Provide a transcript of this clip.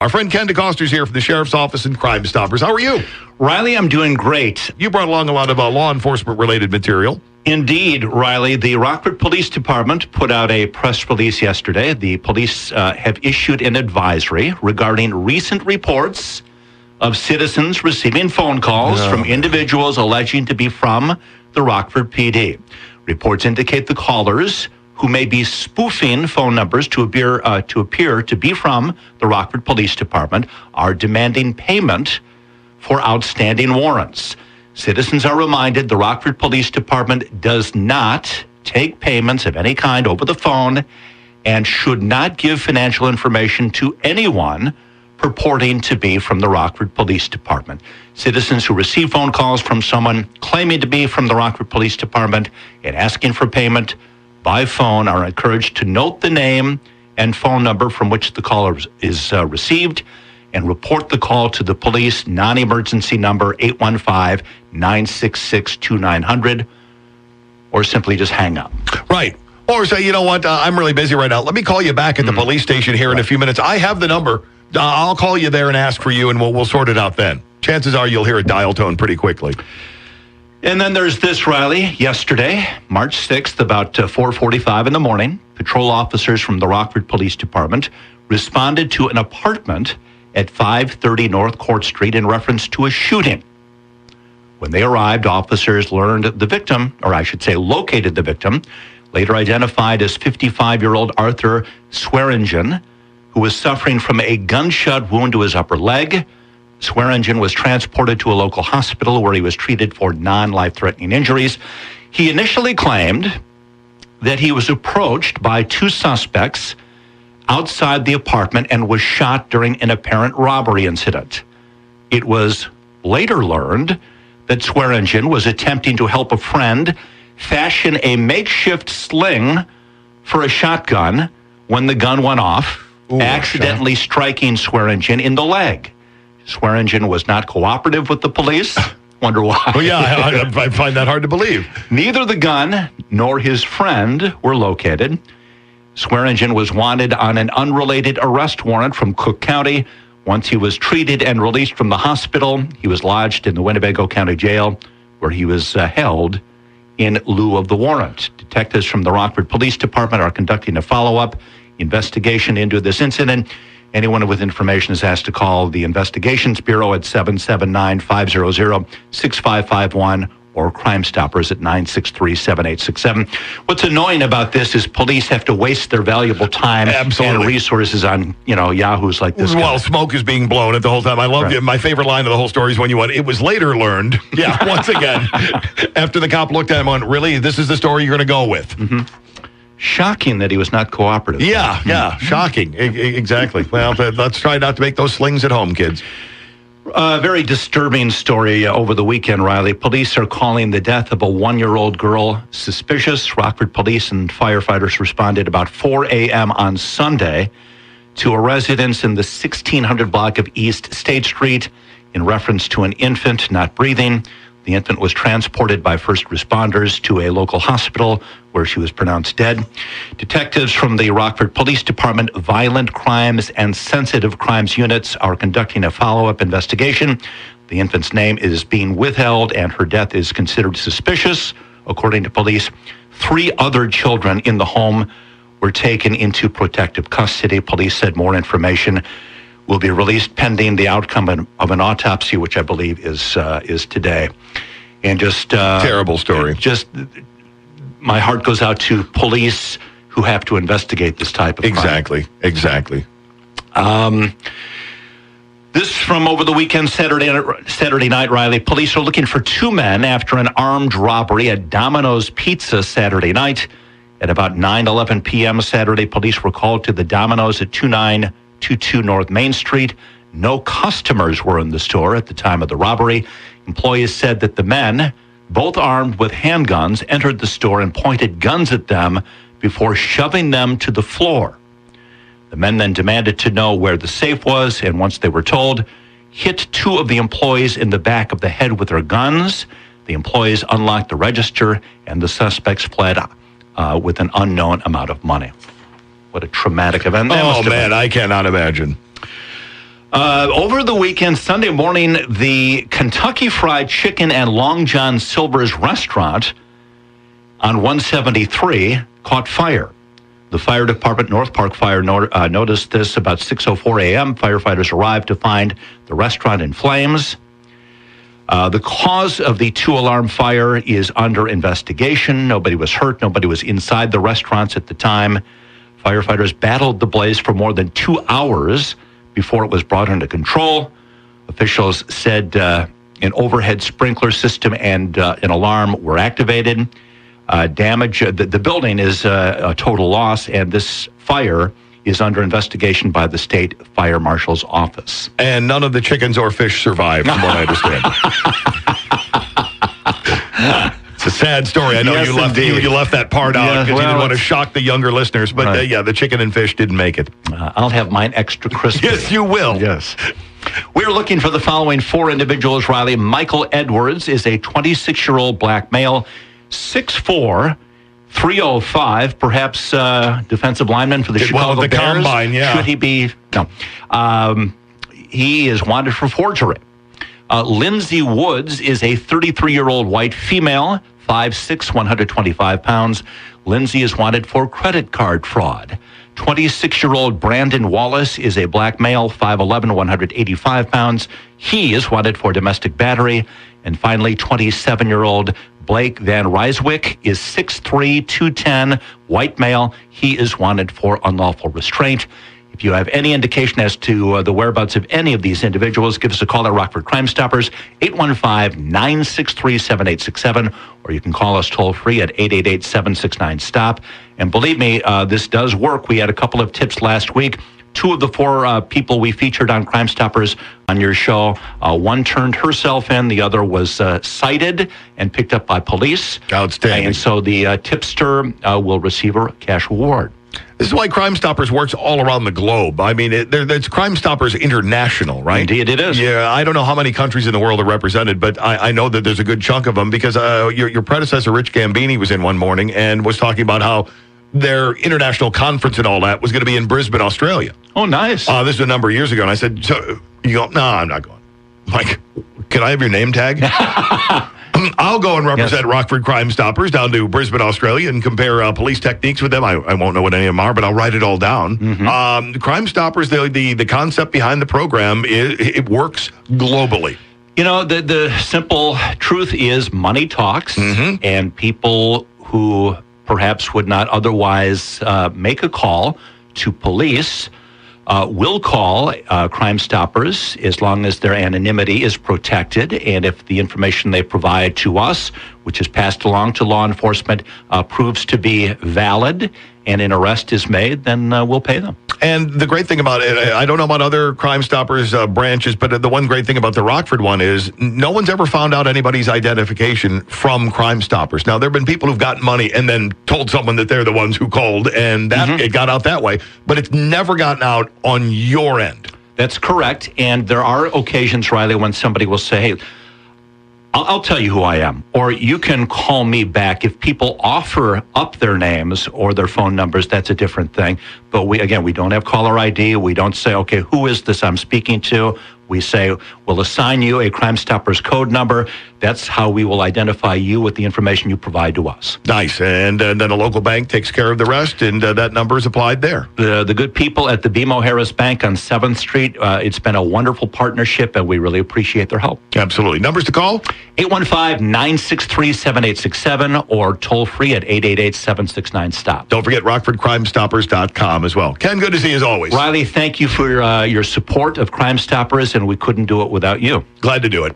Our friend Ken Decoster's here from the Sheriff's Office in CrimeStoppers. How are you? Riley, I'm doing great. You brought along a lot of law enforcement-related material. Indeed, Riley. The Rockford Police Department put out a press release yesterday. The police have issued an advisory regarding recent reports of citizens receiving phone calls from individuals alleging to be from the Rockford PD. Reports indicate the callers, who may be spoofing phone numbers to appear to be from the Rockford Police Department, are demanding payment for outstanding warrants. Citizens are reminded the Rockford Police Department does not take payments of any kind over the phone and should not give financial information to anyone purporting to be from the Rockford Police Department. Citizens who receive phone calls from someone claiming to be from the Rockford Police Department and asking for payment by phone are encouraged to note the name and phone number from which the caller is received and report the call to the police non-emergency number 815-966-2900, or simply just hang up. Right. Or say, you know what, I'm really busy right now. Let me call you back at the police station here in a few minutes. I have the number. I'll call you there and ask for you, and we'll sort it out then. Chances are you'll hear a dial tone pretty quickly. And then there's this, Riley. Yesterday, March 6th, about 4:45 in the morning, patrol officers from the Rockford Police Department responded to an apartment at 530 North Court Street in reference to a shooting. When they arrived, officers learned the victim, or I should say located the victim, later identified as 55-year-old Arthur Swearingen, who was suffering from a gunshot wound to his upper leg. Swearingen was transported to a local hospital where he was treated for non-life-threatening injuries. He initially claimed that he was approached by two suspects outside the apartment and was shot during an apparent robbery incident. It was later learned that Swearingen was attempting to help a friend fashion a makeshift sling for a shotgun when the gun went off, accidentally striking Swearingen in the leg. Swearingen was not cooperative with the police. Wonder why. Well, yeah, I find that hard to believe. Neither the gun nor his friend were located. Swearingen was wanted on an unrelated arrest warrant from Cook County. Once he was treated and released from the hospital, he was lodged in the Winnebago County Jail, where he was held in lieu of the warrant. Detectives from the Rockford Police Department are conducting a follow-up investigation into this incident. Anyone with information is asked to call the Investigations Bureau at 779-500-6551 or CrimeStoppers at 963-7867. What's annoying about this is police have to waste their valuable time and resources on, yahoos like this guy. Well, smoke is being blown at the whole time. I love it. My favorite line of the whole story is when you went, it was later learned. Yeah, once again, after the cop looked at him and went, really, this is the story you're going to go with? Mm-hmm. Shocking that he was not cooperative. Yeah, shocking. Exactly. Well, let's try not to make those slings at home, kids. A very disturbing story over the weekend, Riley. Police are calling the death of a 1-year-old girl suspicious. Rockford police and firefighters responded about 4 a.m. on Sunday to a residence in the 1600 block of East State Street in reference to an infant not breathing. The infant was transported by first responders to a local hospital where she was pronounced dead. Detectives from the Rockford Police Department Violent Crimes and Sensitive Crimes units are conducting a follow-up investigation. The infant's name is being withheld and her death is considered suspicious. According to police, 3 other children in the home were taken into protective custody. Police said more information will be released pending the outcome of an autopsy, which I believe is today. And just terrible story. Just my heart goes out to police who have to investigate this type of crime. Exactly. This from over the weekend, Saturday night, Riley. Police are looking for 2 men after an armed robbery at Domino's Pizza Saturday night. At about 9:11 p.m. Saturday, police were called to the Domino's at 2922 North Main Street. No customers were in the store at the time of the robbery. Employees said that the men, both armed with handguns, entered the store and pointed guns at them before shoving them to the floor. The men then demanded to know where the safe was, and once they were told, hit 2 of the employees in the back of the head with their guns. The employees unlocked the register, and the suspects fled with an unknown amount of money. What a traumatic event. Oh, man, I cannot imagine. Over the weekend, Sunday morning, the Kentucky Fried Chicken and Long John Silver's restaurant on 173 caught fire. The fire department, North Park Fire, noticed this about 6:04 a.m. Firefighters arrived to find the restaurant in flames. The cause of the two-alarm fire is under investigation. Nobody was hurt. Nobody was inside the restaurants at the time. Firefighters battled the blaze for more than 2 hours before it was brought under control. Officials said an overhead sprinkler system and an alarm were activated. Damage, the building is a total loss, and this fire is under investigation by the state fire marshal's office. And none of the chickens or fish survived, from what I understand. It's a sad story. I know Yes, you left that part out because you didn't want to shock the younger listeners. But Right. the chicken and fish didn't make it. I'll have mine extra crispy. Yes, you will. Yes. We're looking for the following 4 individuals, Riley. Michael Edwards is a 26-year-old black male, 6'4", 305, perhaps defensive lineman for the Chicago the Bears. combine, yeah. Should he be? No. He is wanted for forgery. Lindsay Woods is a 33-year-old white female, 5'6", 125 pounds. Lindsay is wanted for credit card fraud. 26-year-old Brandon Wallace is a black male, 5'11", 185 pounds. He is wanted for domestic battery. And finally, 27-year-old Blake Van Ryswick is 6'3", 210, white male. He is wanted for unlawful restraint. If you have any indication as to the whereabouts of any of these individuals, give us a call at Rockford Crime Stoppers, 815-963-7867, or you can call us toll-free at 888-769-STOP. And believe me, this does work. We had a couple of tips last week. 2 of the 4 people we featured on Crime Stoppers on your show, one turned herself in, the other was cited and picked up by police. Outstanding. And so the tipster will receive a cash reward. This is why Crime Stoppers works all around the globe. I mean, it's Crime Stoppers International, right? Indeed, it is. Yeah, I don't know how many countries in the world are represented, but I know that there's a good chunk of them because your predecessor, Rich Gambini, was in one morning and was talking about how their international conference and all that was going to be in Brisbane, Australia. Oh, nice. This is a number of years ago, and I said, so you go, no, I'm not going. I'm like, can I have your name tag? I'll go and represent Rockford Crime Stoppers down to Brisbane, Australia, and compare police techniques with them. I won't know what any of them are, but I'll write it all down. Crime Stoppers, the concept behind the program, it works globally. You know, the simple truth is money talks, and people who perhaps would not otherwise make a call to police will call Crime Stoppers as long as their anonymity is protected. And if the information they provide to us, which is passed along to law enforcement, proves to be valid and an arrest is made, then we'll pay them. And the great thing about it, I don't know about other Crime Stoppers branches, but the one great thing about the Rockford one is no one's ever found out anybody's identification from Crime Stoppers. Now, there have been people who've gotten money and then told someone that they're the ones who called, and that it got out that way. But it's never gotten out on your end. That's correct. And there are occasions, Riley, when somebody will say, hey, I'll tell you who I am, or you can call me back. If people offer up their names or their phone numbers, that's a different thing. But we don't have caller ID. We don't say, okay, who is this I'm speaking to? We say, we'll assign you a Crime Stoppers code number. That's how we will identify you with the information you provide to us. Nice. And then a local bank takes care of the rest, and that number is applied there. The good people at the BMO Harris Bank on 7th Street, it's been a wonderful partnership, and we really appreciate their help. Absolutely. Numbers to call? 815-963-7867 or toll free at 888-769-STOP. Don't forget rockfordcrimstoppers.com as well. Ken, good to see you as always. Riley, thank you for your support of Crime Stoppers, and we couldn't do it without you. Glad to do it.